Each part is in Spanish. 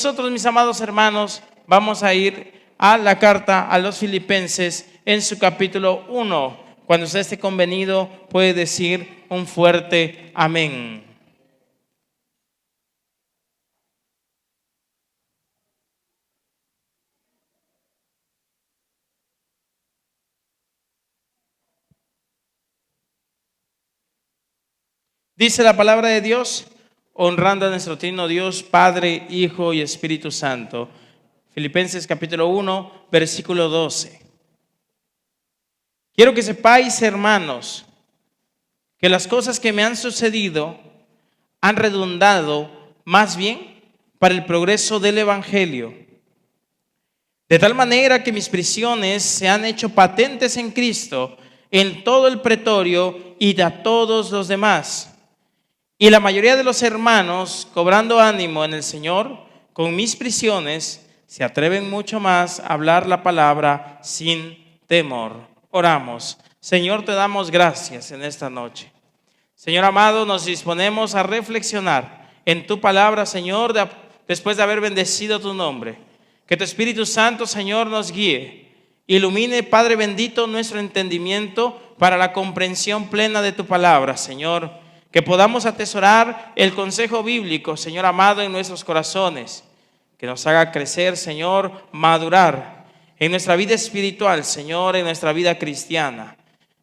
nosotros, mis amados hermanos, vamos a ir a la carta a los Filipenses en su capítulo 1. Cuando usted esté convenido, puede decir un fuerte amén. Dice la palabra de Dios, honrando a nuestro Trino Dios, Padre, Hijo y Espíritu Santo. Filipenses capítulo 1, versículo 12. Quiero que sepáis, hermanos, que las cosas que me han sucedido han redundado más bien para el progreso del Evangelio. De tal manera que mis prisiones se han hecho patentes en Cristo, en todo el pretorio y a todos los demás. Y la mayoría de los hermanos, cobrando ánimo en el Señor, con mis prisiones, se atreven mucho más a hablar la palabra sin temor. Oramos. Señor, te damos gracias en esta noche. Señor amado, nos disponemos a reflexionar en tu palabra, Señor, después de haber bendecido tu nombre. Que tu Espíritu Santo, Señor, nos guíe. Ilumine, Padre bendito, nuestro entendimiento para la comprensión plena de tu palabra, Señor. Que podamos atesorar el consejo bíblico, Señor amado, en nuestros corazones. Que nos haga crecer, Señor, madurar en nuestra vida espiritual, Señor, en nuestra vida cristiana.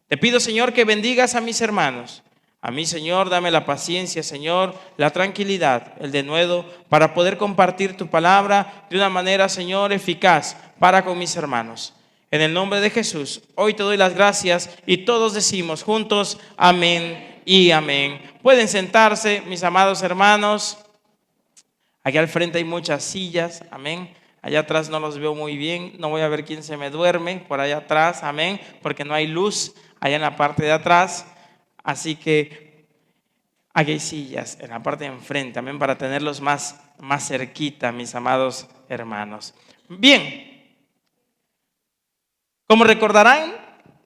Te pido, Señor, que bendigas a mis hermanos. A mí, Señor, dame la paciencia, Señor, la tranquilidad, el denuedo, para poder compartir tu palabra de una manera, Señor, eficaz para con mis hermanos. En el nombre de Jesús, hoy te doy las gracias y todos decimos juntos, amén y amén. Pueden sentarse, mis amados hermanos. Aquí al frente hay muchas sillas, amén. Allá atrás no los veo muy bien, no voy a ver quién se me duerme por allá atrás, amén, porque no hay luz allá en la parte de atrás. Así que aquí hay sillas en la parte de enfrente, amén, para tenerlos más cerquita, mis amados hermanos. Bien, como recordarán,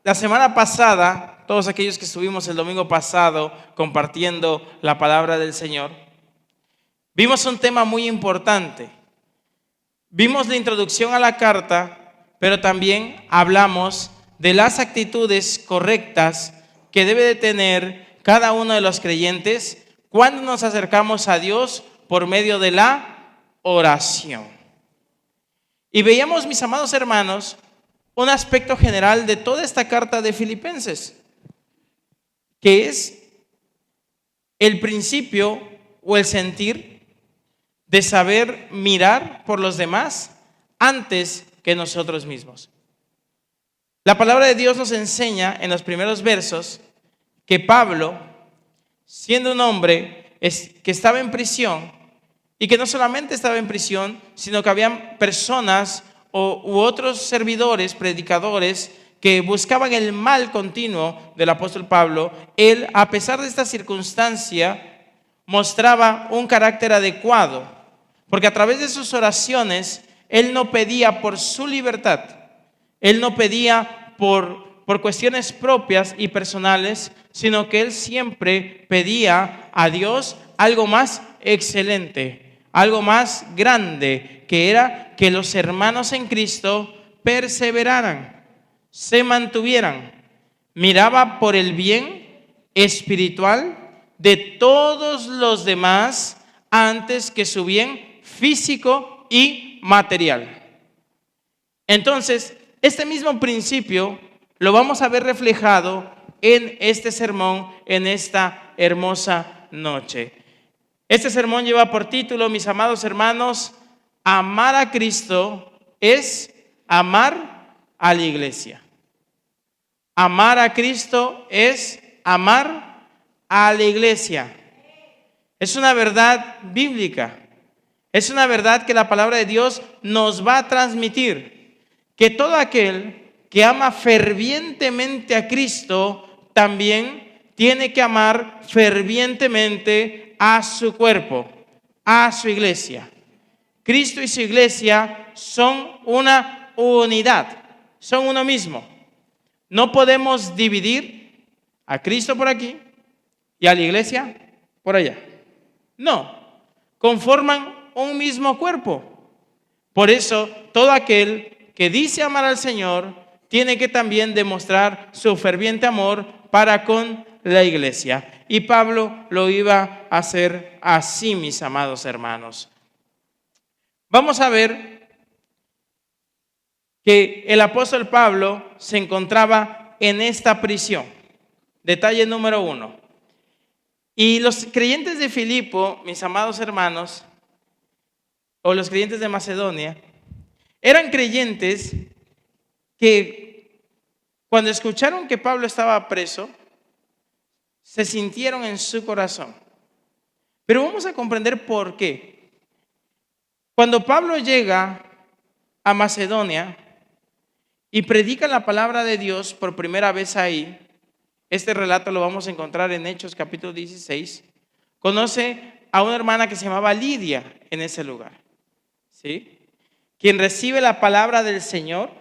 la semana pasada, todos aquellos que estuvimos el domingo pasado compartiendo la palabra del Señor, vimos un tema muy importante. Vimos la introducción a la carta, pero también hablamos de las actitudes correctas que debe de tener cada uno de los creyentes cuando nos acercamos a Dios por medio de la oración. Y veíamos, mis amados hermanos, un aspecto general de toda esta carta de Filipenses, que es el principio o el sentir de saber mirar por los demás antes que nosotros mismos. La palabra de Dios nos enseña en los primeros versos que Pablo, siendo un hombre que estaba en prisión, y que no solamente estaba en prisión, sino que habían personas u otros servidores, predicadores, que buscaban el mal continuo del apóstol Pablo. Él, a pesar de esta circunstancia, mostraba un carácter adecuado, porque a través de sus oraciones, él no pedía por su libertad, él no pedía por cuestiones propias y personales, sino que él siempre pedía a Dios algo más excelente, algo más grande, que era que los hermanos en Cristo perseveraran, se mantuvieran. Miraba por el bien espiritual de todos los demás antes que su bien físico y material. Entonces, este mismo principio lo vamos a ver reflejado en este sermón, en esta hermosa noche. Este sermón lleva por título, mis amados hermanos, amar a Cristo es amar a la iglesia. Amar a Cristo es amar a la iglesia. Es una verdad bíblica. Es una verdad que la palabra de Dios nos va a transmitir. Que todo aquel que ama fervientemente a Cristo también tiene que amar fervientemente a su cuerpo, a su iglesia. Cristo y su iglesia son una unidad, son uno mismo. No podemos dividir a Cristo por aquí y a la iglesia por allá. No, conforman un mismo cuerpo. Por eso, todo aquel que dice amar al Señor tiene que también demostrar su ferviente amor para con la iglesia. Y Pablo lo iba a hacer así, mis amados hermanos. Vamos a ver que el apóstol Pablo se encontraba en esta prisión. Detalle número 1. Y los creyentes de Filipo, mis amados hermanos, o los creyentes de Macedonia, eran creyentes que cuando escucharon que Pablo estaba preso, se sintieron en su corazón. Pero vamos a comprender por qué. Cuando Pablo llega a Macedonia y predica la palabra de Dios por primera vez ahí, este relato lo vamos a encontrar en Hechos capítulo 16, conoce a una hermana que se llamaba Lidia en ese lugar, ¿sí? Quien recibe la palabra del Señor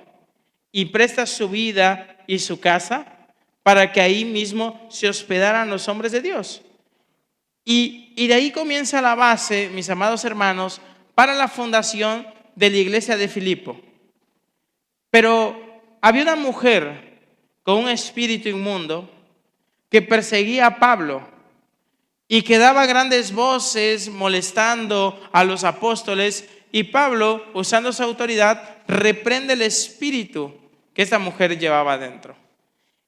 y presta su vida y su casa para que ahí mismo se hospedaran los hombres de Dios. Y de ahí comienza la base, mis amados hermanos, para la fundación de la iglesia de Filipo. Pero había una mujer con un espíritu inmundo que perseguía a Pablo y que daba grandes voces molestando a los apóstoles, y Pablo, usando su autoridad, reprende el espíritu que esta mujer llevaba dentro.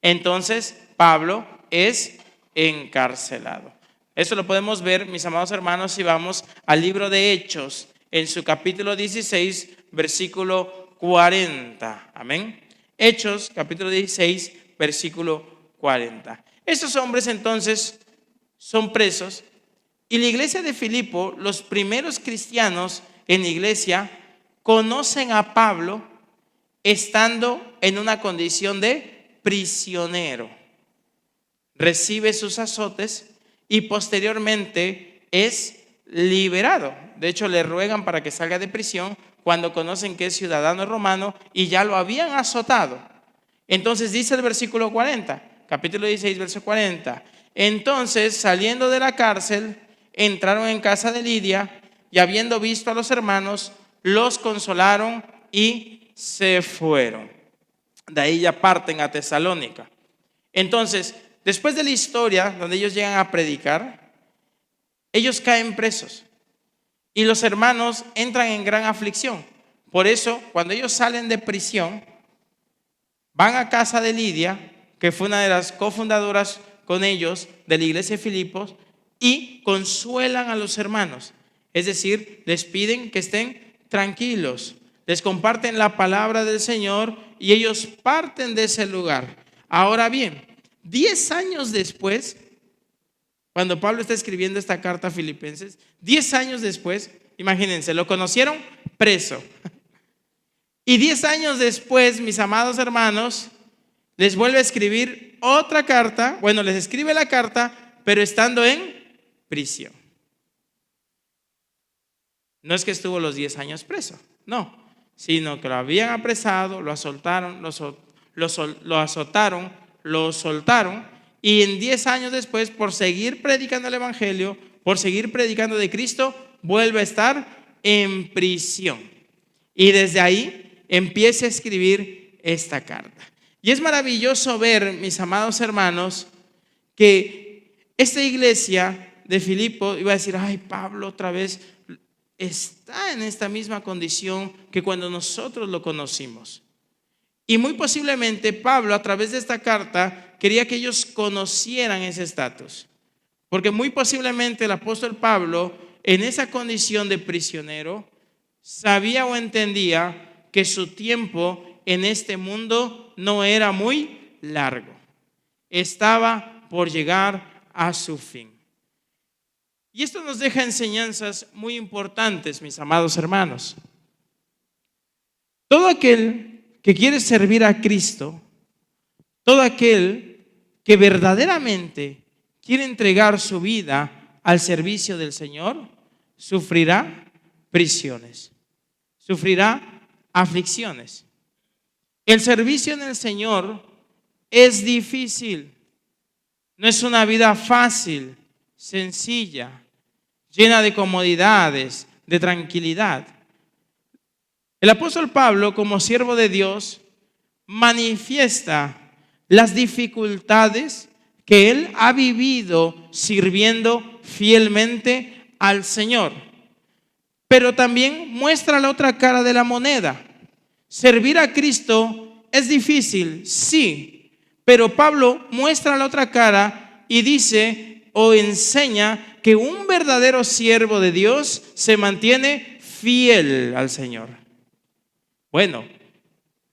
Entonces Pablo es encarcelado. Eso lo podemos ver, mis amados hermanos, si vamos al libro de Hechos, en su capítulo 16, versículo 40. Amén. Hechos, capítulo 16, versículo 40. Estos hombres entonces son presos, y la iglesia de Filipo, los primeros cristianos en la iglesia, conocen a Pablo estando en una condición de prisionero. Recibe sus azotes y posteriormente es liberado. De hecho, le ruegan para que salga de prisión cuando conocen que es ciudadano romano y ya lo habían azotado. Entonces dice el versículo 40, capítulo 16, verso 40. Entonces, saliendo de la cárcel, entraron en casa de Lidia y, habiendo visto a los hermanos, los consolaron y se fueron. De ahí ya parten a Tesalónica. Entonces, después de la historia donde ellos llegan a predicar, ellos caen presos y los hermanos entran en gran aflicción. Por eso, cuando ellos salen de prisión, van a casa de Lidia, que fue una de las cofundadoras con ellos de la iglesia de Filipos, y consuelan a los hermanos. Es decir, les piden que estén tranquilos, les comparten la palabra del Señor y ellos parten de ese lugar. Ahora bien, 10 años después, cuando Pablo está escribiendo esta carta a Filipenses, 10 años después, imagínense, lo conocieron preso. Y 10 años después, mis amados hermanos, les vuelve a escribir otra carta. Bueno, les escribe la carta, pero estando en prisión. No es que estuvo los 10 años preso, no, sino que lo habían apresado, lo azotaron, lo soltaron, y en 10 años después, por seguir predicando el evangelio, por seguir predicando de Cristo, vuelve a estar en prisión. Y desde ahí empieza a escribir esta carta. Y es maravilloso ver, mis amados hermanos, que esta iglesia de Filipo iba a decir: ay, Pablo otra vez está en esta misma condición que cuando nosotros lo conocimos. Y muy posiblemente Pablo, a través de esta carta, quería que ellos conocieran ese estatus. Porque muy posiblemente el apóstol Pablo, en esa condición de prisionero, sabía o entendía que su tiempo en este mundo no era muy largo. Estaba por llegar a su fin. Y esto nos deja enseñanzas muy importantes, mis amados hermanos. Todo aquel que quiere servir a Cristo, todo aquel que verdaderamente quiere entregar su vida al servicio del Señor, sufrirá prisiones, sufrirá aflicciones. El servicio en el Señor es difícil, no es una vida fácil, sencilla, llena de comodidades, de tranquilidad. El apóstol Pablo, como siervo de Dios, manifiesta las dificultades que él ha vivido sirviendo fielmente al Señor. Pero también muestra la otra cara de la moneda. Servir a Cristo es difícil, sí, pero Pablo muestra la otra cara y dice o enseña que un verdadero siervo de Dios se mantiene fiel al Señor. Bueno,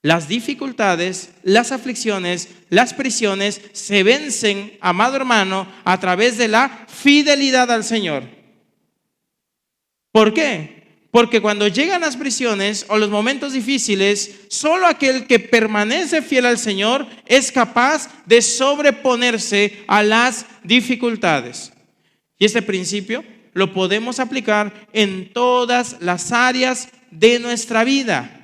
las dificultades, las aflicciones, las prisiones se vencen, amado hermano, a través de la fidelidad al Señor. ¿Por qué? Porque cuando llegan las prisiones o los momentos difíciles, solo aquel que permanece fiel al Señor es capaz de sobreponerse a las dificultades. Y este principio lo podemos aplicar en todas las áreas de nuestra vida.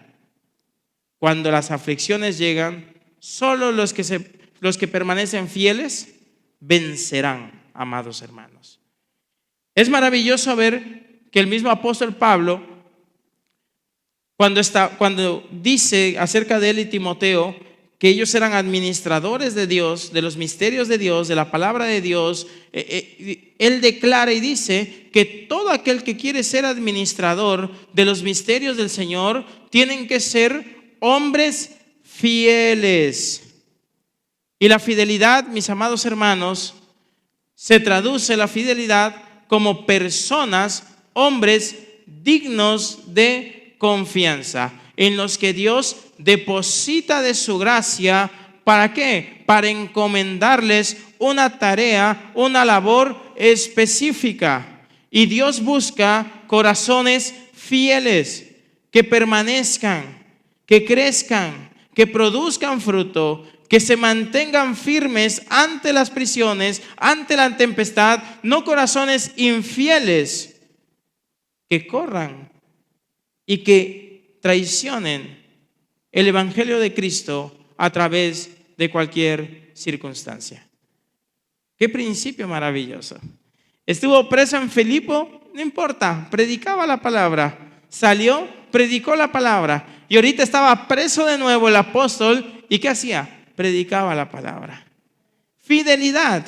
Cuando las aflicciones llegan, solo los que permanecen fieles vencerán, amados hermanos. Es maravilloso ver que el mismo apóstol Pablo, cuando dice acerca de él y Timoteo, que ellos eran administradores de Dios, de los misterios de Dios, de la palabra de Dios, él declara y dice que todo aquel que quiere ser administrador de los misterios del Señor, tienen que ser hombres fieles. Y la fidelidad, mis amados hermanos, se traduce la fidelidad como personas, hombres dignos de confianza, en los que Dios deposita de su gracia. ¿Para qué? Para encomendarles una tarea, una labor específica. Y Dios busca corazones fieles, que permanezcan, que crezcan, que produzcan fruto, que se mantengan firmes ante las prisiones, ante la tempestad, no corazones infieles, que corran y que traicionen el evangelio de Cristo a través de cualquier circunstancia. Qué principio maravilloso. Estuvo preso en Filipo, no importa, predicaba la palabra, salió, predicó la palabra. Y ahorita estaba preso de nuevo el apóstol. ¿Y qué hacía? Predicaba la palabra. Fidelidad.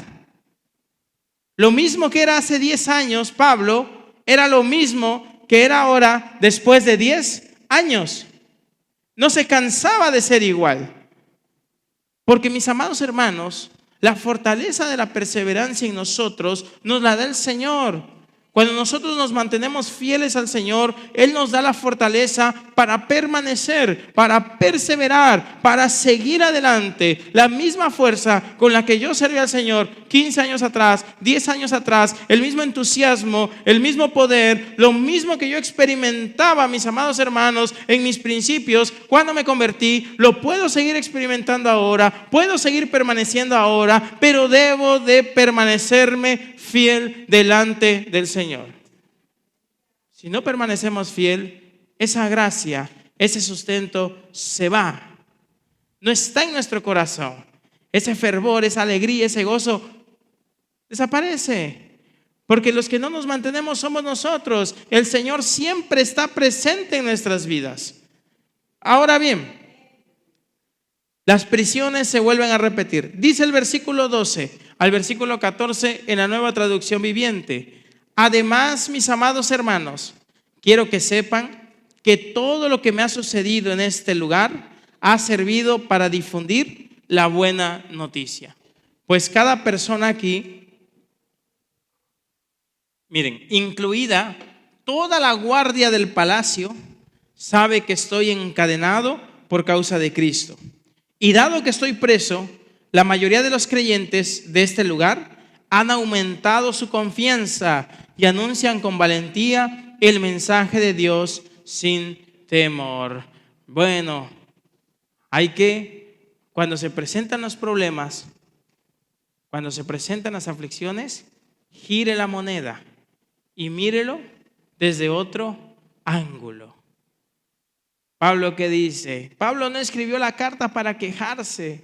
Lo mismo que era hace 10 años Pablo, era lo mismo que era ahora después de 10 años. No se cansaba de ser igual. Porque, mis amados hermanos, la fortaleza de la perseverancia en nosotros nos la da el Señor. Cuando nosotros nos mantenemos fieles al Señor, Él nos da la fortaleza para permanecer, para perseverar, para seguir adelante. La misma fuerza con la que yo serví al Señor 15 años atrás, 10 años atrás, el mismo entusiasmo, el mismo poder, lo mismo que yo experimentaba, mis amados hermanos, en mis principios cuando me convertí, lo puedo seguir experimentando ahora, puedo seguir permaneciendo ahora, pero debo de permanecerme fiel delante del Señor. Si no permanecemos fiel, esa gracia, ese sustento se va. No está en nuestro corazón. Ese fervor, esa alegría, ese gozo desaparece. Porque los que no nos mantenemos somos nosotros. El Señor siempre está presente en nuestras vidas. Ahora bien, las prisiones se vuelven a repetir. Dice el versículo 12 al versículo 14 en la Nueva Traducción Viviente: además, mis amados hermanos, quiero que sepan que todo lo que me ha sucedido en este lugar ha servido para difundir la buena noticia. Pues cada persona aquí, miren, incluida toda la guardia del palacio, sabe que estoy encadenado por causa de Cristo. Y dado que estoy preso, la mayoría de los creyentes de este lugar han aumentado su confianza y anuncian con valentía el mensaje de Dios sin temor. Bueno, cuando se presentan los problemas, cuando se presentan las aflicciones, gire la moneda y mírelo desde otro ángulo. Pablo, ¿qué dice? Pablo no escribió la carta para quejarse.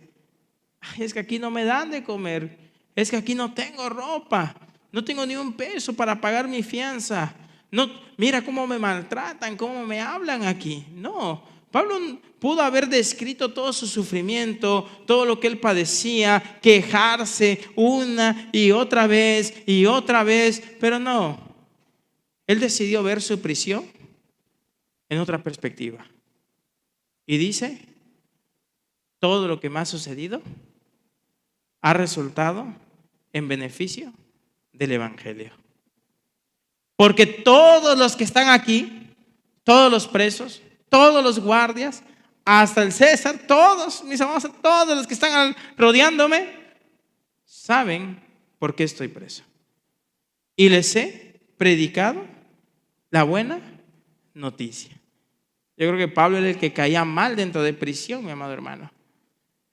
Ay, es que aquí no me dan de comer. Es que aquí no tengo ropa. No tengo ni un peso para pagar mi fianza. No, mira cómo me maltratan, cómo me hablan aquí. No, Pablo pudo haber descrito todo su sufrimiento, todo lo que él padecía, quejarse una y otra vez, pero no. Él decidió ver su prisión en otra perspectiva. Y dice, todo lo que me ha sucedido ha resultado en beneficio del Evangelio. Porque todos los que están aquí, todos los presos, todos los guardias, hasta el César, todos, mis amados, todos los que están rodeándome, saben por qué estoy preso. Y les he predicado la buena noticia. Yo creo que Pablo era el que caía mal dentro de prisión, mi amado hermano.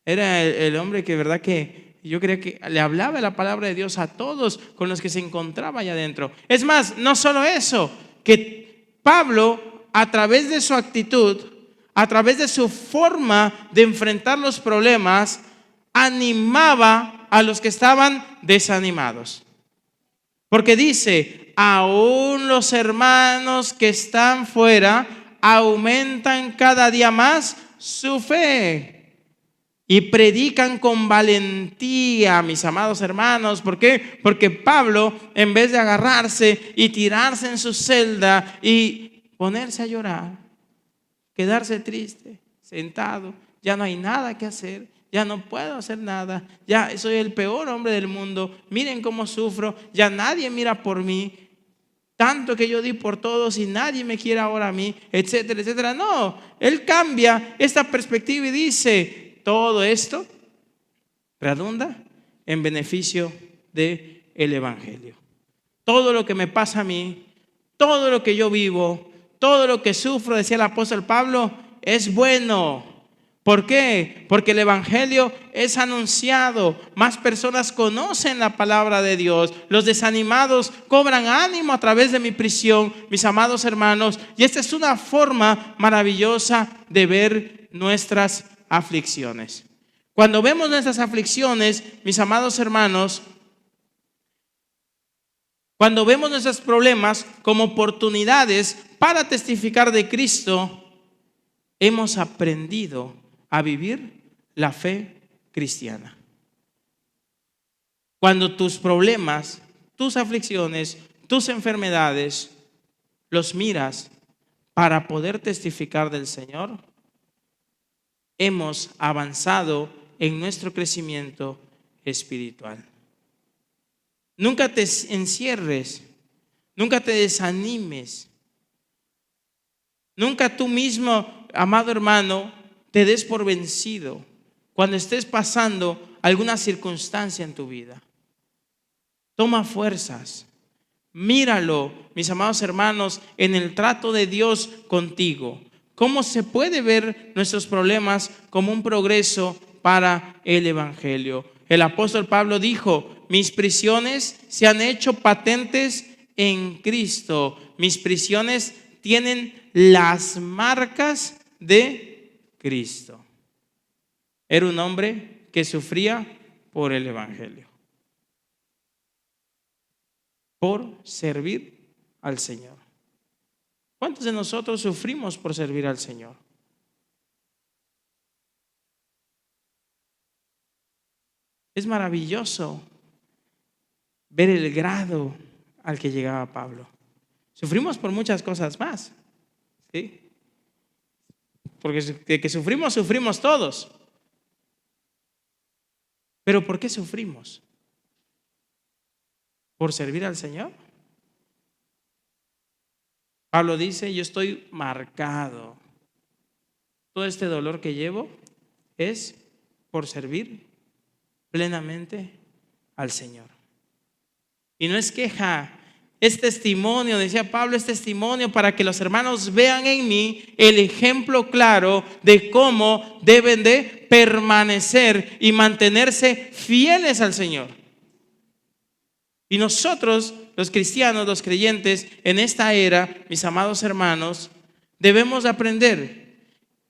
Era el hombre que, verdad que yo creía que le hablaba la palabra de Dios a todos con los que se encontraba allá adentro. Es más, no solo eso, que Pablo, a través de su actitud, a través de su forma de enfrentar los problemas, animaba a los que estaban desanimados. Porque dice, aún los hermanos que están fuera aumentan cada día más su fe. Y predican con valentía, mis amados hermanos. ¿Por qué? Porque Pablo, en vez de agarrarse y tirarse en su celda y ponerse a llorar, quedarse triste, sentado, ya no hay nada que hacer, ya no puedo hacer nada, ya soy el peor hombre del mundo, miren cómo sufro, ya nadie mira por mí, tanto que yo di por todos y nadie me quiere ahora a mí, etcétera, etcétera. No, él cambia esta perspectiva y dice, todo esto redunda en beneficio del Evangelio. Todo lo que me pasa a mí, todo lo que yo vivo, todo lo que sufro, decía el apóstol Pablo, es bueno. ¿Por qué? Porque el Evangelio es anunciado, más personas conocen la palabra de Dios, los desanimados cobran ánimo a través de mi prisión, mis amados hermanos, y esta es una forma maravillosa de ver nuestras aflicciones. Cuando vemos nuestras aflicciones, mis amados hermanos, cuando vemos nuestros problemas como oportunidades para testificar de Cristo, hemos aprendido a vivir la fe cristiana. Cuando tus problemas, tus aflicciones, tus enfermedades, los miras para poder testificar del Señor, hemos avanzado en nuestro crecimiento espiritual. Nunca te encierres, nunca te desanimes, nunca tú mismo, amado hermano, te des por vencido cuando estés pasando alguna circunstancia en tu vida. Toma fuerzas, míralo, mis amados hermanos, en el trato de Dios contigo. ¿Cómo se puede ver nuestros problemas como un progreso para el Evangelio? El apóstol Pablo dijo, mis prisiones se han hecho patentes en Cristo. Mis prisiones tienen las marcas de Cristo. Era un hombre que sufría por el Evangelio, por servir al Señor. ¿Cuántos de nosotros sufrimos por servir al Señor? Es maravilloso ver el grado al que llegaba Pablo. Sufrimos por muchas cosas más, ¿sí? Porque de que sufrimos todos. ¿Pero por qué sufrimos? ¿Por servir al Señor? Pablo dice, yo estoy marcado. Todo este dolor que llevo es por servir plenamente al Señor. Y no es queja, es testimonio, decía Pablo, es testimonio para que los hermanos vean en mí el ejemplo claro de cómo deben de permanecer y mantenerse fieles al Señor. Y nosotros, los cristianos, los creyentes, en esta era, mis amados hermanos, debemos aprender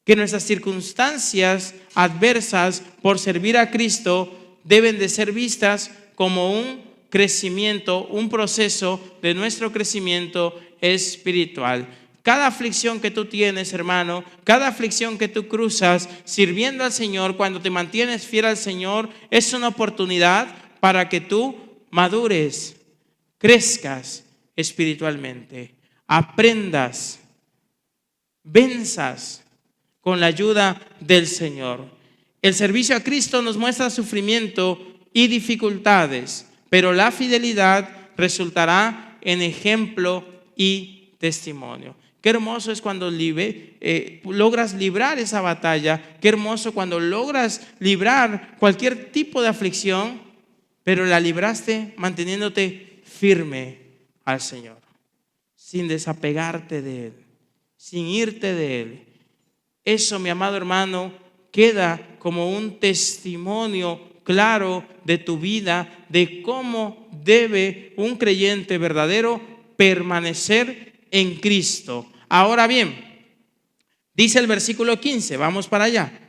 que nuestras circunstancias adversas por servir a Cristo deben de ser vistas como un crecimiento, un proceso de nuestro crecimiento espiritual. Cada aflicción que tú tienes, hermano, cada aflicción que tú cruzas sirviendo al Señor, cuando te mantienes fiel al Señor, es una oportunidad para que tú madures, crezcas espiritualmente, aprendas, venzas con la ayuda del Señor. El servicio a Cristo nos muestra sufrimiento y dificultades, pero la fidelidad resultará en ejemplo y testimonio. Qué hermoso es cuando logras librar esa batalla. Qué hermoso cuando logras librar cualquier tipo de aflicción, pero la libraste manteniéndote firme al Señor, sin desapegarte de Él, sin irte de Él. Eso, mi amado hermano, queda como un testimonio claro de tu vida, de cómo debe un creyente verdadero permanecer en Cristo. Ahora bien, dice el versículo 15, vamos para allá.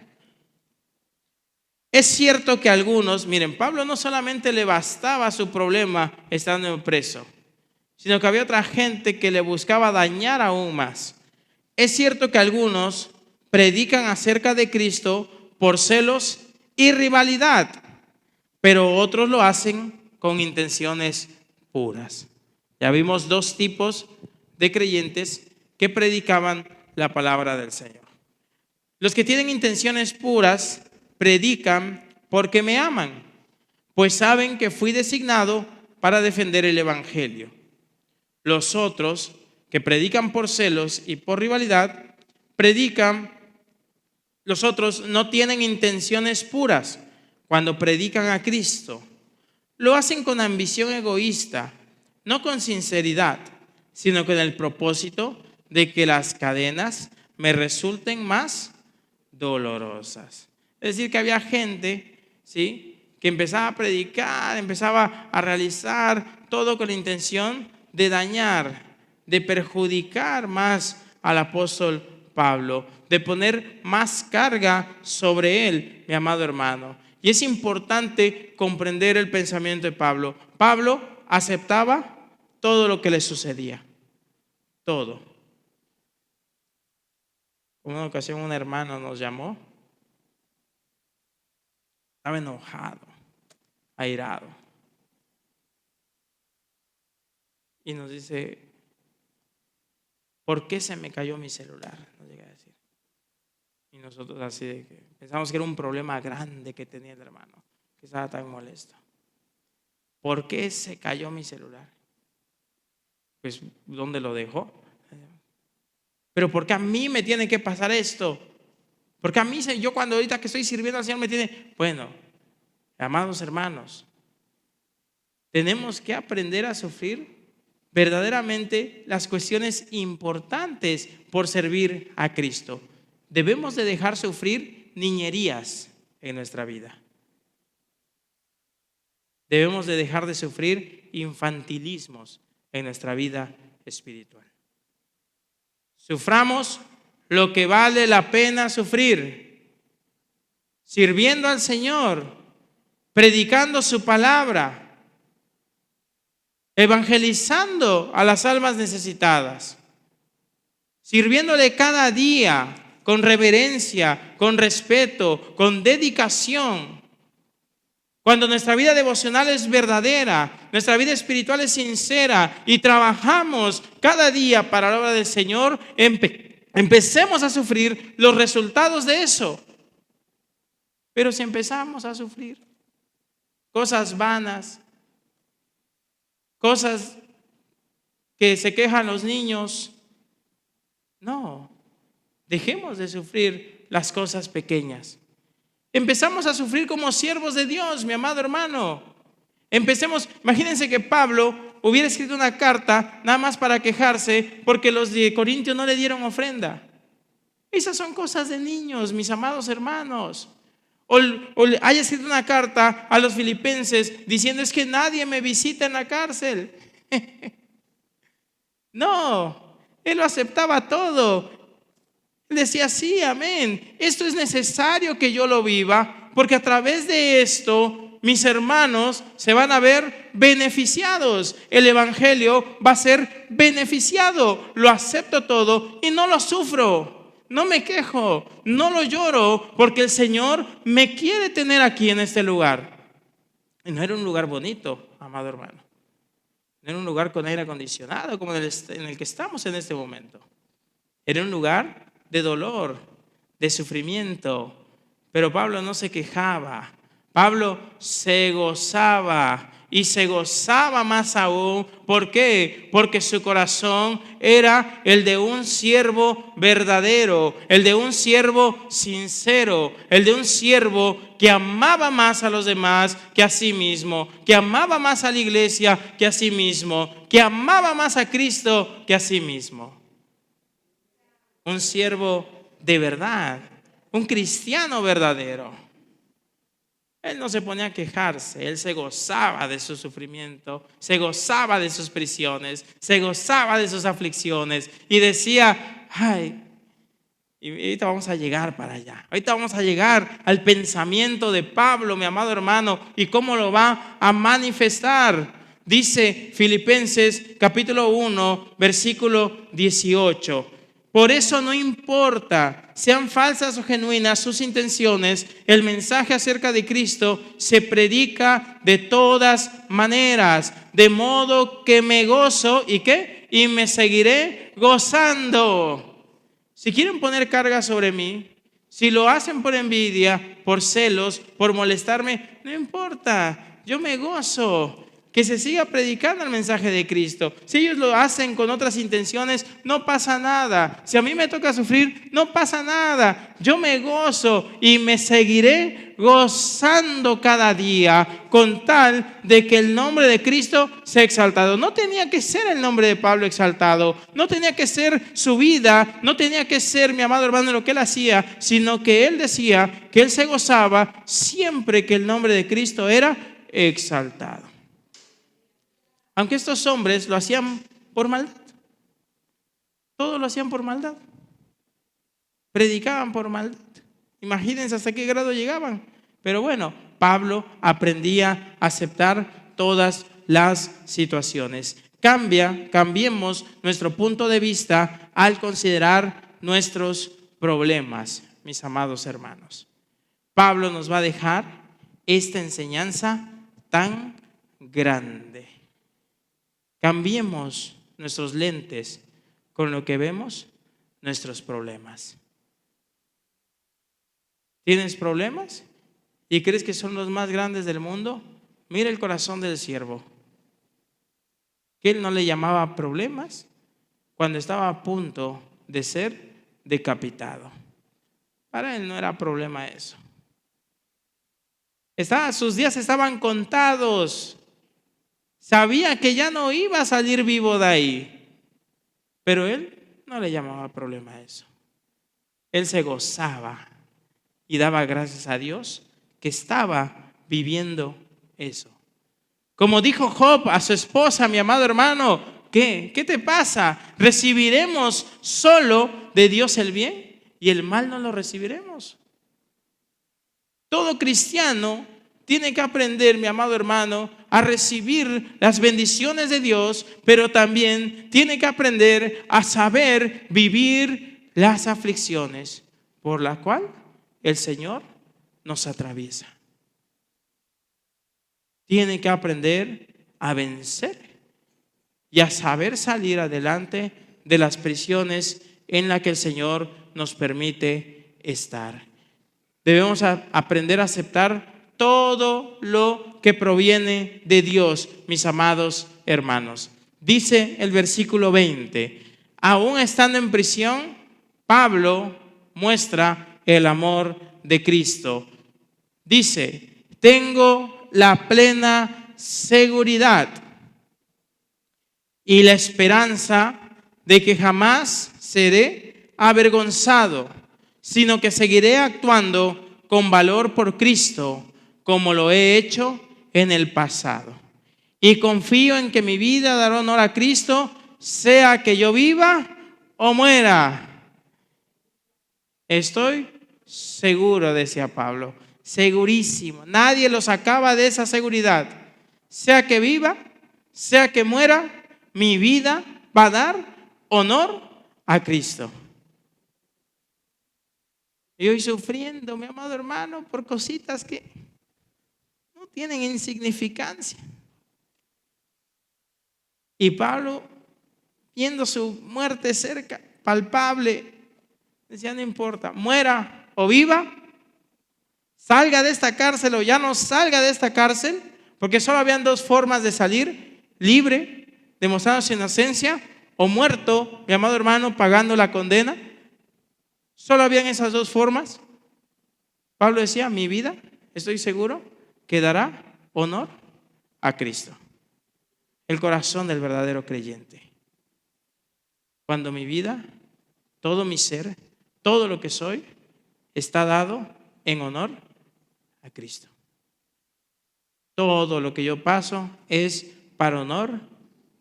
Es cierto que algunos, miren, Pablo no solamente le bastaba su problema estando preso, sino que había otra gente que le buscaba dañar aún más. Es cierto que algunos predican acerca de Cristo por celos y rivalidad, pero otros lo hacen con intenciones puras. Ya vimos dos tipos de creyentes que predicaban la palabra del Señor. Los que tienen intenciones puras predican porque me aman, pues saben que fui designado para defender el evangelio. Los otros que predican por celos y por rivalidad, los otros no tienen intenciones puras cuando predican a Cristo. Lo hacen con ambición egoísta, no con sinceridad, sino con el propósito de que las cadenas me resulten más dolorosas. Es decir, que había gente, ¿sí?, que empezaba a predicar, empezaba a realizar todo con la intención de dañar, de perjudicar más al apóstol Pablo, de poner más carga sobre él, mi amado hermano. Y es importante comprender el pensamiento de Pablo. Pablo aceptaba todo lo que le sucedía, todo. En una ocasión un hermano nos llamó, estaba enojado, airado, y nos dice: ¿por qué se me cayó mi celular? Nos llega a decir. Y nosotros así de que pensamos que era un problema grande que tenía el hermano, que estaba tan molesto. ¿Por qué se cayó mi celular? Pues, ¿dónde lo dejó? Pero ¿por qué a mí me tiene que pasar esto? Porque a mí, yo cuando ahorita que estoy sirviendo al Señor me tiene... Bueno, amados hermanos, tenemos que aprender a sufrir verdaderamente las cuestiones importantes por servir a Cristo. Debemos de dejar sufrir niñerías en nuestra vida. Debemos de dejar de sufrir infantilismos en nuestra vida espiritual. Suframos lo que vale la pena sufrir, sirviendo al Señor, predicando su palabra, evangelizando a las almas necesitadas, sirviéndole cada día con reverencia, con respeto, con dedicación. Cuando nuestra vida devocional es verdadera, nuestra vida espiritual es sincera y trabajamos cada día para la obra del Señor, empecemos a sufrir los resultados de eso. Pero si empezamos a sufrir cosas vanas, cosas que se quejan los niños, no, dejemos de sufrir las cosas pequeñas. Empezamos a sufrir como siervos de Dios, mi amado hermano. Imagínense que Pablo hubiera escrito una carta nada más para quejarse porque los de Corintios no le dieron ofrenda. Esas son cosas de niños, mis amados hermanos. O haya escrito una carta a los filipenses diciendo: es que nadie me visita en la cárcel. No, él lo aceptaba todo. Él decía: sí, amén, esto es necesario que yo lo viva, porque a través de esto mis hermanos se van a ver beneficiados. El evangelio va a ser beneficiado. Lo acepto todo y no lo sufro. No me quejo, no lo lloro, porque el Señor me quiere tener aquí en este lugar. Y no era un lugar bonito, amado hermano. No era un lugar con aire acondicionado como en el que estamos en este momento. Era un lugar de dolor, de sufrimiento. Pero Pablo no se quejaba. Pablo se gozaba. Y se gozaba más aún. ¿Por qué? Porque su corazón era el de un siervo verdadero, el de un siervo sincero, el de un siervo que amaba más a los demás que a sí mismo, que amaba más a la iglesia que a sí mismo, que amaba más a Cristo que a sí mismo. Un siervo de verdad, un cristiano verdadero. Él no se ponía a quejarse, él se gozaba de su sufrimiento, se gozaba de sus prisiones, se gozaba de sus aflicciones y decía, ay, y ahorita vamos a llegar para allá, ahorita vamos a llegar al pensamiento de Pablo, mi amado hermano, y cómo lo va a manifestar. Dice Filipenses capítulo 1, versículo 18. Por eso no importa, sean falsas o genuinas sus intenciones, el mensaje acerca de Cristo se predica de todas maneras, de modo que me gozo ¿y qué? Y me seguiré gozando. Si quieren poner carga sobre mí, si lo hacen por envidia, por celos, por molestarme, no importa, yo me gozo. Que se siga predicando el mensaje de Cristo. Si ellos lo hacen con otras intenciones, no pasa nada. Si a mí me toca sufrir, no pasa nada. Yo me gozo y me seguiré gozando cada día con tal de que el nombre de Cristo sea exaltado. No tenía que ser el nombre de Pablo exaltado. No tenía que ser su vida. No tenía que ser, mi amado hermano, lo que él hacía, sino que él decía que él se gozaba siempre que el nombre de Cristo era exaltado. Aunque estos hombres lo hacían por maldad. Todo lo hacían por maldad. Predicaban por maldad. Imagínense hasta qué grado llegaban. Pero bueno, Pablo aprendía a aceptar todas las situaciones. Cambiemos nuestro punto de vista al considerar nuestros problemas, mis amados hermanos. Pablo nos va a dejar esta enseñanza tan grande. Cambiemos nuestros lentes con lo que vemos nuestros problemas. ¿Tienes problemas? ¿Y crees que son los más grandes del mundo? Mira el corazón del siervo. Que él no le llamaba problemas cuando estaba a punto de ser decapitado. Para él no era problema eso. Sus días estaban contados. Sabía que ya no iba a salir vivo de ahí. Pero él no le llamaba problema a eso. Él se gozaba y daba gracias a Dios que estaba viviendo eso. Como dijo Job a su esposa, mi amado hermano, ¿qué te pasa? ¿Recibiremos solo de Dios el bien y el mal no lo recibiremos? Todo cristiano tiene que aprender, mi amado hermano, a recibir las bendiciones de Dios, pero también tiene que aprender a saber vivir las aflicciones por las cuales el Señor nos atraviesa. Tiene que aprender a vencer y a saber salir adelante de las prisiones en las que el Señor nos permite estar. Debemos aprender a aceptar todo lo que proviene de Dios, mis amados hermanos. Dice el versículo 20, aún estando en prisión, Pablo muestra el amor de Cristo. Dice, tengo la plena seguridad y la esperanza de que jamás seré avergonzado, sino que seguiré actuando con valor por Cristo, como lo he hecho en el pasado. Y confío en que mi vida dará honor a Cristo, sea que yo viva o muera. Estoy seguro, decía Pablo, segurísimo. Nadie lo sacaba de esa seguridad. Sea que viva, sea que muera, mi vida va a dar honor a Cristo. Y hoy sufriendo, mi amado hermano, por cositas que no tienen insignificancia. Y Pablo, viendo su muerte cerca, palpable, decía: no importa, muera o viva, salga de esta cárcel o ya no salga de esta cárcel, porque solo habían dos formas de salir: libre, demostrando su inocencia, o muerto, mi amado hermano, pagando la condena. Solo habían esas dos formas. Pablo decía: mi vida, estoy seguro, que dará honor a Cristo. El corazón del verdadero creyente. Cuando mi vida, todo mi ser, todo lo que soy, está dado en honor a Cristo. Todo lo que yo paso es para honor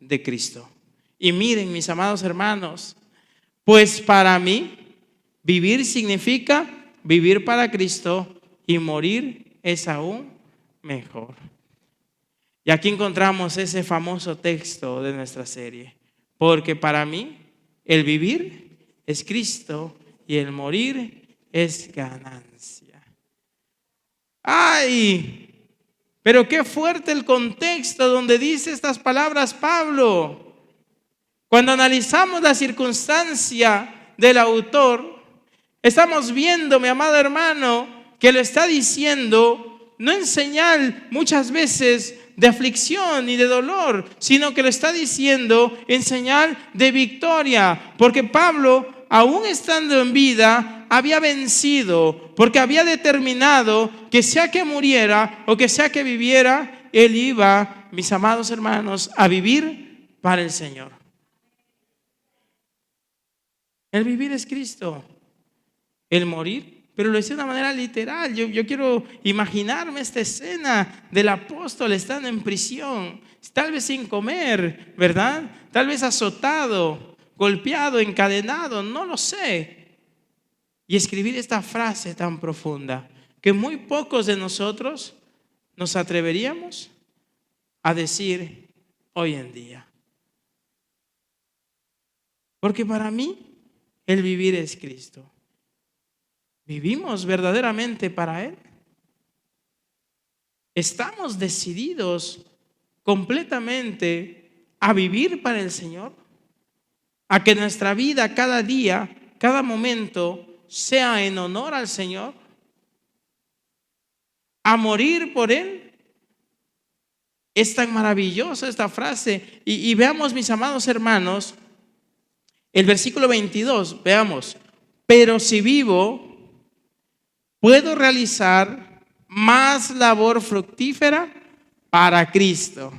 de Cristo. Y miren, mis amados hermanos, pues para mí vivir significa vivir para Cristo, y morir es aún mejor. Y aquí encontramos ese famoso texto de nuestra serie: porque para mí el vivir es Cristo y el morir es ganancia. ¡Ay! Pero qué fuerte el contexto donde dice estas palabras Pablo. Cuando analizamos la circunstancia del autor, estamos viendo, mi amado hermano, que lo está diciendo no en señal muchas veces de aflicción y de dolor, sino que lo está diciendo en señal de victoria, porque Pablo, aún estando en vida, había vencido, porque había determinado que sea que muriera o que sea que viviera, él iba, mis amados hermanos, a vivir para el Señor. El vivir es Cristo, el morir. Pero lo hice de una manera literal. Yo quiero imaginarme esta escena del apóstol estando en prisión, tal vez sin comer, ¿verdad? Tal vez azotado, golpeado, encadenado, no lo sé. Y escribir esta frase tan profunda que muy pocos de nosotros nos atreveríamos a decir hoy en día. Porque para mí el vivir es Cristo. ¿Vivimos verdaderamente para Él? ¿Estamos decididos completamente a vivir para el Señor? ¿A que nuestra vida cada día, cada momento sea en honor al Señor? ¿A morir por Él? Es tan maravillosa esta frase. Y veamos, mis amados hermanos, el versículo 22, veamos. Pero si vivo, puedo realizar más labor fructífera para Cristo.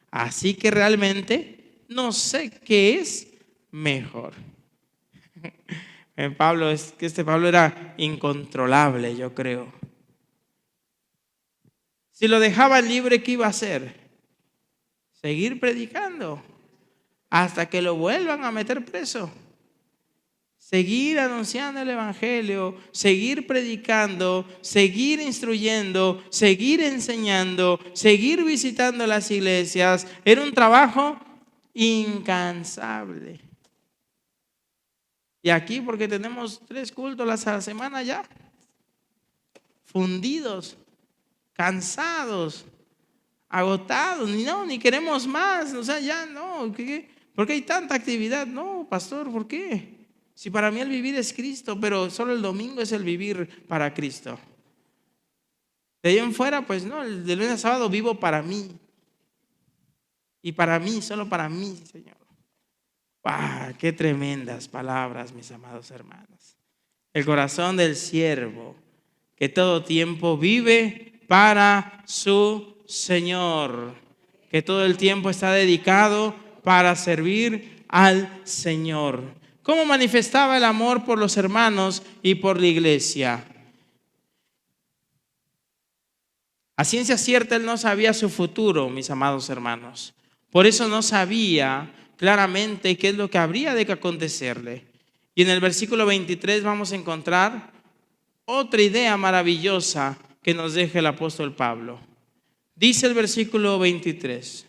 Así que realmente no sé qué es mejor. Pablo, es que Pablo era incontrolable, yo creo. Si lo dejaban libre, ¿qué iba a hacer? Seguir predicando hasta que lo vuelvan a meter preso. Seguir anunciando el evangelio, seguir predicando, seguir instruyendo, seguir enseñando, seguir visitando las iglesias. Era un trabajo incansable. Y aquí, porque tenemos 3 cultos a la semana ya, fundidos, cansados, agotados, ni queremos más, o sea, ya no, ¿por qué hay tanta actividad? No, pastor, ¿por qué? Si para mí el vivir es Cristo, pero solo el domingo es el vivir para Cristo. De ahí en fuera, pues no, el de lunes a sábado vivo para mí. Y para mí, solo para mí, Señor. ¡Ah, qué tremendas palabras, mis amados hermanos! El corazón del siervo, que todo tiempo vive para su Señor, que todo el tiempo está dedicado para servir al Señor. ¿Cómo manifestaba el amor por los hermanos y por la iglesia? A ciencia cierta, él no sabía su futuro, mis amados hermanos. Por eso no sabía claramente qué es lo que habría de acontecerle. Y en el versículo 23 vamos a encontrar otra idea maravillosa que nos deja el apóstol Pablo. Dice el versículo 23.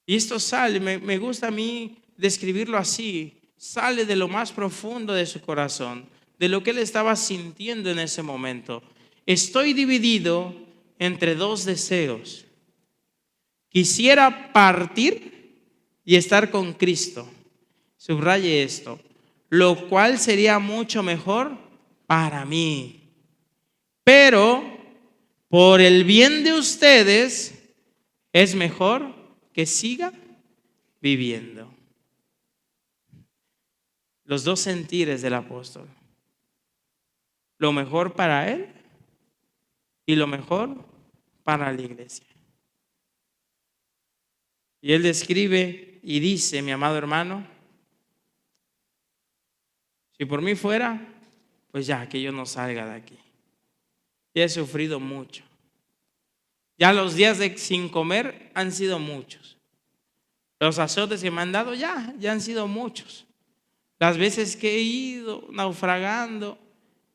Y esto sale, me gusta a mí describirlo así, sale de lo más profundo de su corazón, de lo que él estaba sintiendo en ese momento. Estoy dividido entre dos deseos. Quisiera partir y estar con Cristo. Subraye esto, lo cual sería mucho mejor para mí. Pero por el bien de ustedes es mejor que siga viviendo. Los dos sentires del apóstol. Lo mejor para él y lo mejor para la iglesia. Y él describe y dice, mi amado hermano, si por mí fuera, pues ya, que yo no salga de aquí. Ya he sufrido mucho. Ya los días sin comer han sido muchos. Los azotes que me han dado ya han sido muchos. Las veces que he ido naufragando,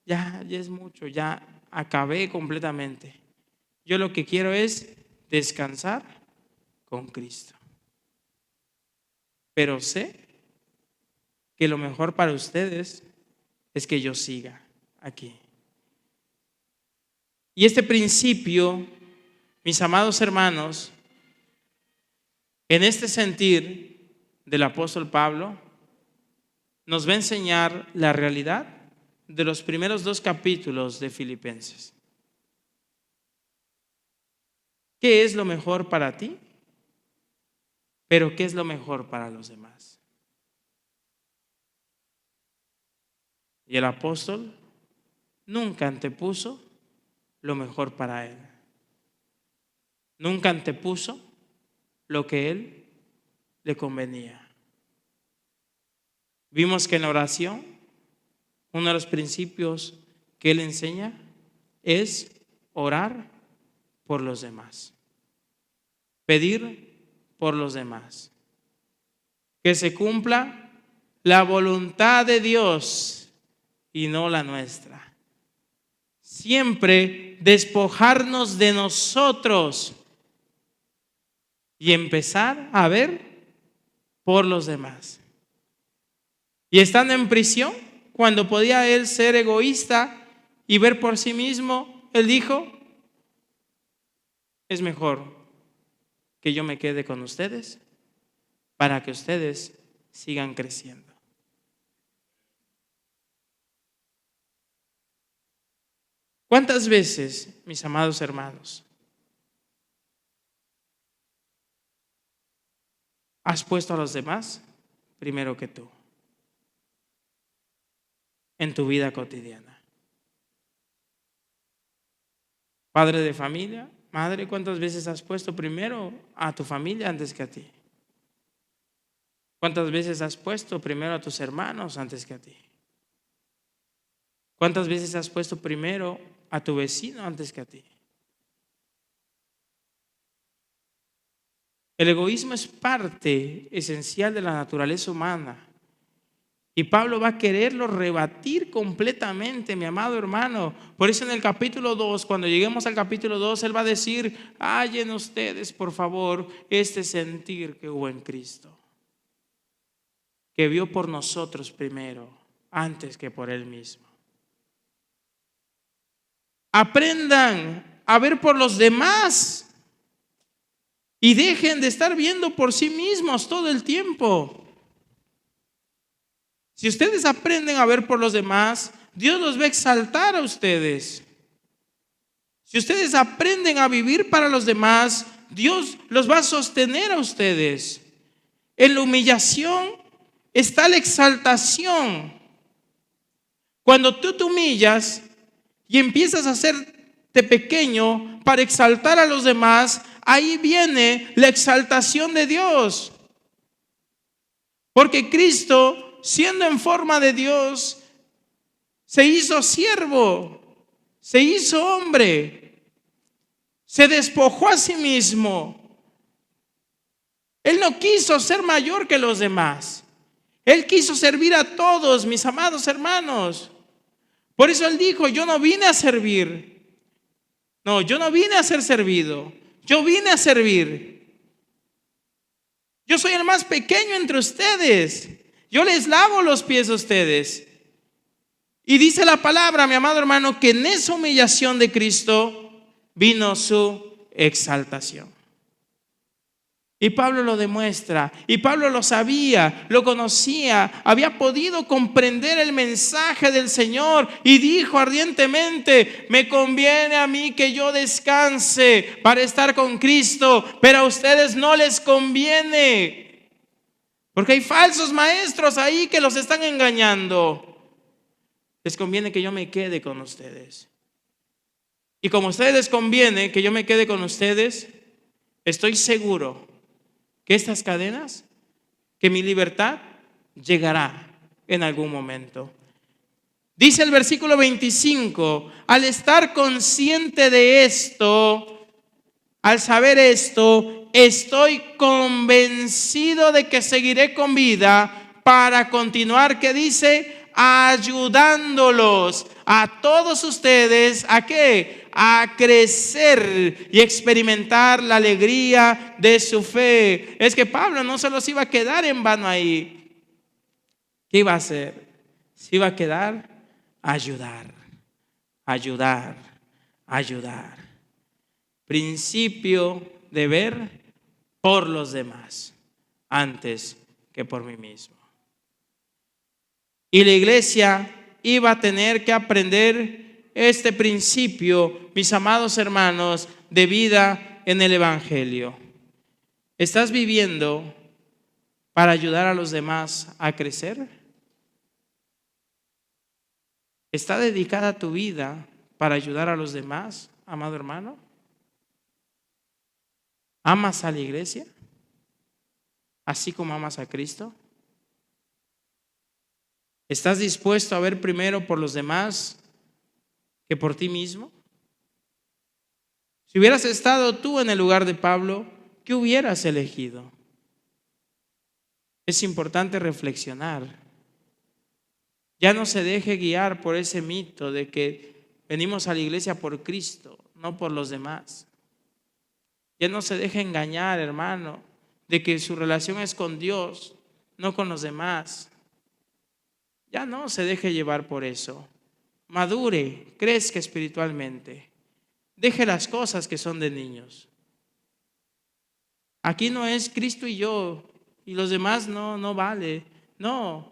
ya es mucho, ya acabé completamente. Yo lo que quiero es descansar con Cristo. Pero sé que lo mejor para ustedes es que yo siga aquí. Y este principio, mis amados hermanos, en este sentir del apóstol Pablo, nos va a enseñar la realidad de los primeros 2 capítulos de Filipenses. ¿Qué es lo mejor para ti? Pero ¿qué es lo mejor para los demás? Y el apóstol nunca antepuso lo mejor para él. Nunca antepuso lo que él le convenía. Vimos que en la oración, uno de los principios que él enseña es orar por los demás. Pedir por los demás. Que se cumpla la voluntad de Dios y no la nuestra. Siempre despojarnos de nosotros y empezar a ver por los demás. Y estando en prisión, cuando podía él ser egoísta y ver por sí mismo, él dijo, es mejor que yo me quede con ustedes para que ustedes sigan creciendo. ¿Cuántas veces, mis amados hermanos, has puesto a los demás primero que tú en tu vida cotidiana? Padre de familia, madre, ¿cuántas veces has puesto primero a tu familia antes que a ti? ¿Cuántas veces has puesto primero a tus hermanos antes que a ti? ¿Cuántas veces has puesto primero a tu vecino antes que a ti? El egoísmo es parte esencial de la naturaleza humana. Y Pablo va a quererlo rebatir completamente, mi amado hermano. Por eso en el capítulo 2, cuando lleguemos al capítulo 2, él va a decir, hallen ustedes, por favor, este sentir que hubo en Cristo, que vio por nosotros primero, antes que por él mismo. Aprendan a ver por los demás y dejen de estar viendo por sí mismos todo el tiempo. Si ustedes aprenden a ver por los demás, Dios los va a exaltar a ustedes. Si ustedes aprenden a vivir para los demás, Dios los va a sostener a ustedes. En la humillación está la exaltación. Cuando tú te humillas y empiezas a hacerte pequeño para exaltar a los demás, ahí viene la exaltación de Dios. Porque Cristo, siendo en forma de Dios, se hizo siervo, se hizo hombre, se despojó a sí mismo. Él no quiso ser mayor que los demás. Él quiso servir a todos, mis amados hermanos. Por eso él dijo, yo no vine a servir, No, yo no vine a ser servido, yo vine a servir. Yo soy el más pequeño entre ustedes. Yo les lavo los pies a ustedes. Y dice la palabra, mi amado hermano, que en esa humillación de Cristo vino su exaltación. Y Pablo lo demuestra, y Pablo lo sabía, lo conocía, había podido comprender el mensaje del Señor y dijo ardientemente: me conviene a mí que yo descanse para estar con Cristo, pero a ustedes no les conviene, porque hay falsos maestros ahí que los están engañando. Les conviene que yo me quede con ustedes. Y como a ustedes les conviene que yo me quede con ustedes, estoy seguro que estas cadenas, que mi libertad llegará en algún momento. Dice el versículo 25, al estar consciente de esto, al saber esto, estoy convencido de que seguiré con vida para continuar, ¿qué dice? Ayudándolos a todos ustedes, ¿a qué? A crecer y experimentar la alegría de su fe. Es que Pablo no se los iba a quedar en vano ahí. ¿Qué iba a hacer? Se iba a quedar a ayudar, ayudar, ayudar. Principio de ver por los demás antes que por mí mismo. Y la iglesia iba a tener que aprender este principio, mis amados hermanos, de vida en el Evangelio. ¿Estás viviendo para ayudar a los demás a crecer? ¿Está dedicada tu vida para ayudar a los demás, amado hermano? ¿Amas a la iglesia así como amas a Cristo? ¿Estás dispuesto a ver primero por los demás que por ti mismo? Si hubieras estado tú en el lugar de Pablo, ¿qué hubieras elegido? Es importante reflexionar. Ya no se deje guiar por ese mito de que venimos a la iglesia por Cristo, no por los demás. Ya no se deje engañar, hermano, de que su relación es con Dios, no con los demás. Ya no se deje llevar por eso. Madure, crezca espiritualmente. Deje las cosas que son de niños. Aquí no es Cristo y yo, y los demás no vale. No,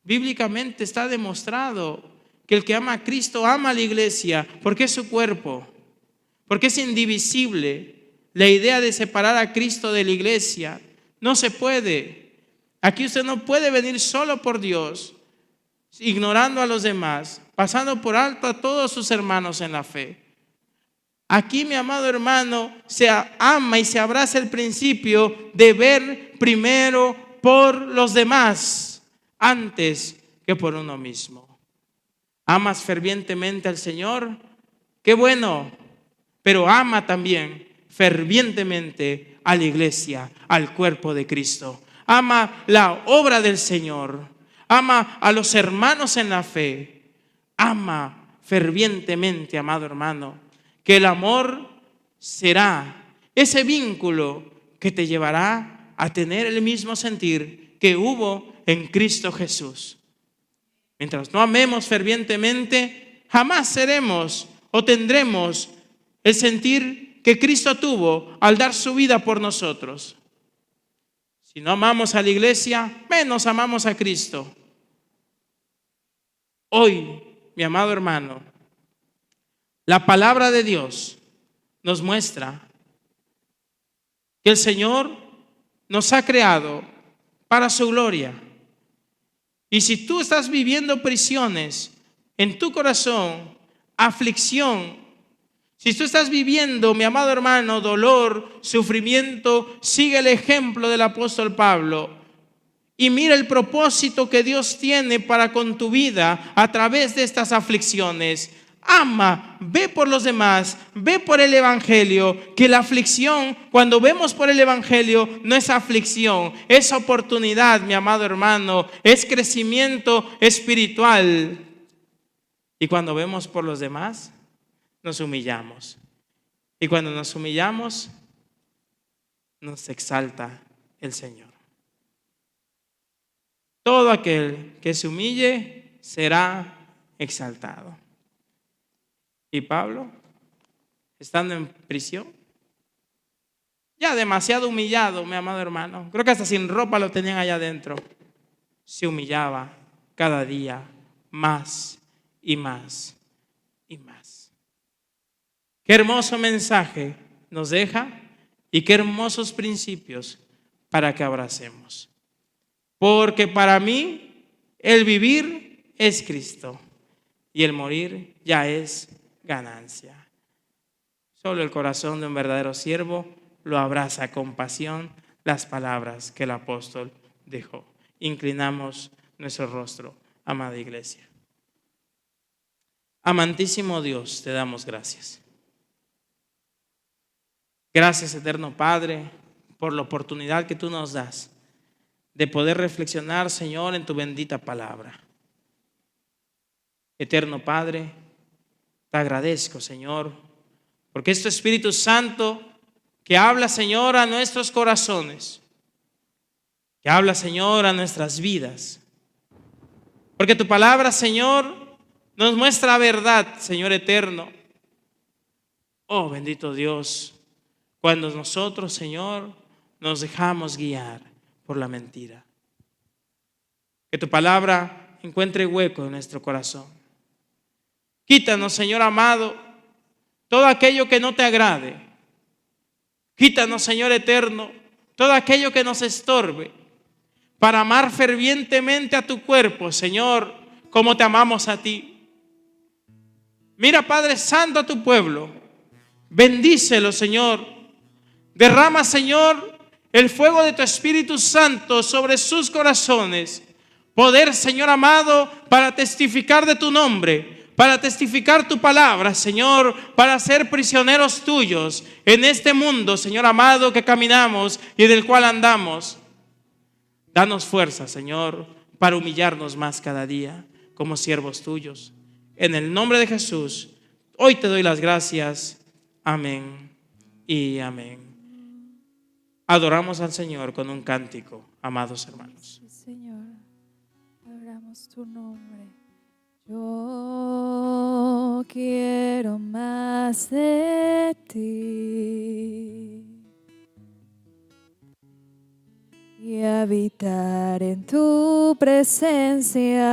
bíblicamente está demostrado que el que ama a Cristo ama a la iglesia, porque es su cuerpo, porque es indivisible. La idea de separar a Cristo de la iglesia no se puede. Aquí usted no puede venir solo por Dios, ignorando a los demás, pasando por alto a todos sus hermanos en la fe. Aquí, mi amado hermano, se ama y se abraza el principio de ver primero por los demás antes que por uno mismo. ¿Amas fervientemente al Señor? ¡Qué bueno! Pero ama también fervientemente a la iglesia, al cuerpo de Cristo. Ama la obra del Señor. Ama a los hermanos en la fe. Ama fervientemente, amado hermano, que el amor será ese vínculo que te llevará a tener el mismo sentir que hubo en Cristo Jesús. Mientras no amemos fervientemente, jamás seremos o tendremos el sentir que Cristo tuvo al dar su vida por nosotros. Si no amamos a la iglesia, menos amamos a Cristo. Hoy, mi amado hermano, la palabra de Dios nos muestra que el Señor nos ha creado para su gloria. Y si tú estás viviendo prisiones en tu corazón, aflicción, si tú estás viviendo, mi amado hermano, dolor, sufrimiento, sigue el ejemplo del apóstol Pablo y mira el propósito que Dios tiene para con tu vida a través de estas aflicciones. Ama, ve por los demás, ve por el Evangelio, que la aflicción, cuando vemos por el Evangelio, no es aflicción, es oportunidad, mi amado hermano, es crecimiento espiritual. Y cuando vemos por los demás, nos humillamos Y cuando nos humillamos, nos exalta el Señor. Todo aquel que se humille será exaltado. Y Pablo, estando en prisión, ya demasiado humillado, mi amado hermano, creo que hasta sin ropa lo tenían allá adentro, se humillaba cada día más y más y más. Qué hermoso mensaje nos deja y qué hermosos principios para que abracemos. Porque para mí el vivir es Cristo y el morir ya es ganancia. Solo el corazón de un verdadero siervo lo abraza con pasión las palabras que el apóstol dejó. Inclinamos nuestro rostro, amada iglesia. Amantísimo Dios, te damos gracias. Gracias, eterno Padre, por la oportunidad que tú nos das de poder reflexionar, Señor, en tu bendita palabra. Eterno Padre, te agradezco, Señor, porque es tu Espíritu Santo que habla, Señor, a nuestros corazones, que habla, Señor, a nuestras vidas. Porque tu palabra, Señor, nos muestra verdad, Señor eterno. Oh, bendito Dios, cuando nosotros, Señor, nos dejamos guiar por la mentira. Que tu palabra encuentre hueco en nuestro corazón. Quítanos, Señor amado, todo aquello que no te agrade. Quítanos, Señor eterno, todo aquello que nos estorbe, para amar fervientemente a tu cuerpo, Señor, como te amamos a ti. Mira, Padre Santo, a tu pueblo. Bendícelo, Señor. Derrama, Señor, el fuego de tu Espíritu Santo sobre sus corazones. Poder, Señor amado, para testificar de tu nombre, para testificar tu palabra, Señor, para ser prisioneros tuyos en este mundo, Señor amado, que caminamos y del cual andamos. Danos fuerza, Señor, para humillarnos más cada día como siervos tuyos. En el nombre de Jesús, hoy te doy las gracias. Amén y amén. Adoramos al Señor con un cántico, amados hermanos. Sí, Señor, adoramos tu nombre. Yo quiero más de ti y habitar en tu presencia,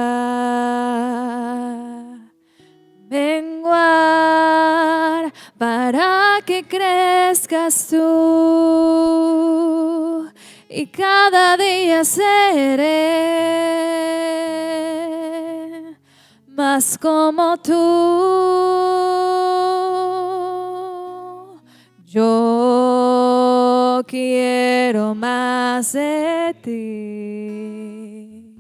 menguar para que crezcas tú y cada día seré más como tú. Yo quiero más de ti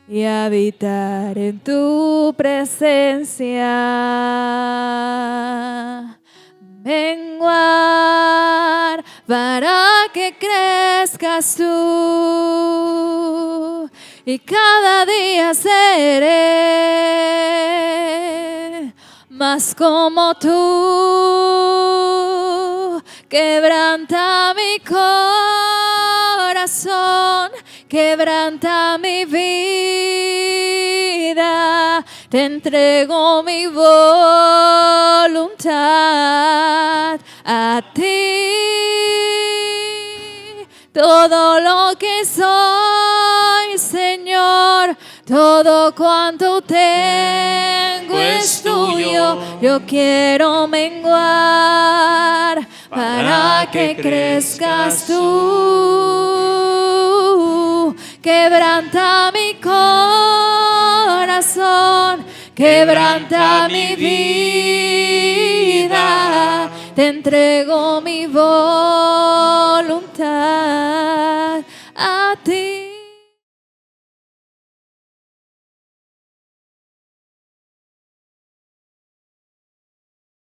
y habitar en tu presencia, menguar para que crezcas tú y cada día seré más como tú. Quebranta mi corazón, quebranta mi vida, te entrego mi voluntad a ti. Todo lo que soy, Señor, todo cuanto tengo es tuyo. Yo quiero menguar para que crezcas tú. Quebranta mi corazón, quebranta mi vida, te entrego mi voz